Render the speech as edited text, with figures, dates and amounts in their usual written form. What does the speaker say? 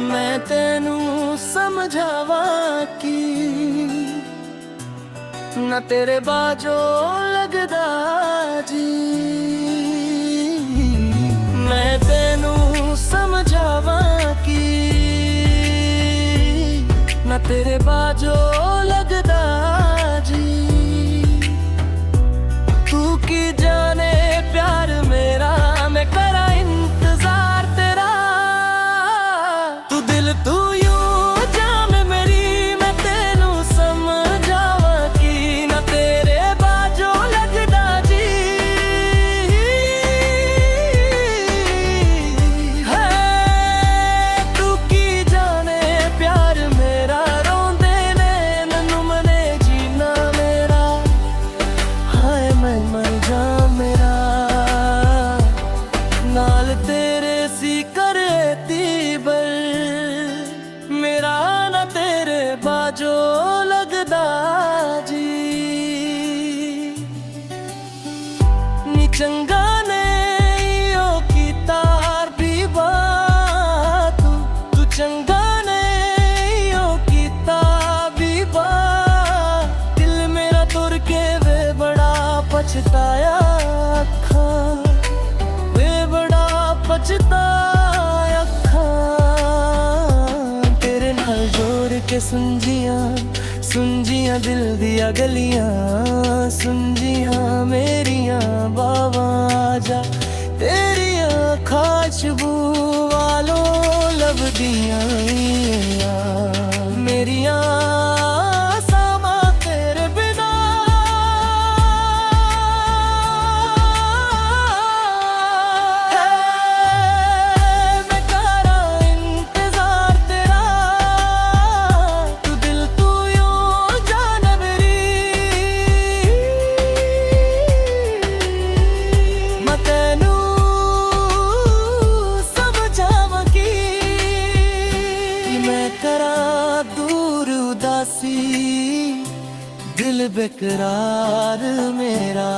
मैं तेनू समझावा कि ना तेरे बाजो लगदा जी। मैं तेनू समझावा कि ना तेरे बाजो लगदा जी। तू की जाने प्यार मेरा, मैं करा इंतजार तेरा। तू दिल तू यूं जान मेरी, मैं तेनू समझावा कि ना तेरे बाजो लगदा जी। है तू की जाने प्यार मेरा, रोंदे ने नन्नू मने जीना मेरा। हाय मैं मर जा मेरा, नाल तेरे सी करे तीबर। मेरा ना तेरे बाजो लगदा जी। नी चंगा ने यो कीता भी बात, तू चंगा ने यो कीता भी बात। दिल मेरा तुर के वे बड़ा पछताया अखां, वे बड़ा पछताया अखां। तेरे नाल जोर के सुंजियां दिल दिया गलियां, सुंजियां मेरियां बावां जा। तेरियां खाशबू वालों लभदियां मेरियां सामा तेरे बिना। मैं करा इंतजार तेरा, तू दिल तू यूं जान मेरी। मैं तेनू समझावा कि मैं करा दूर उदासी, दिल बेकरार मेरा।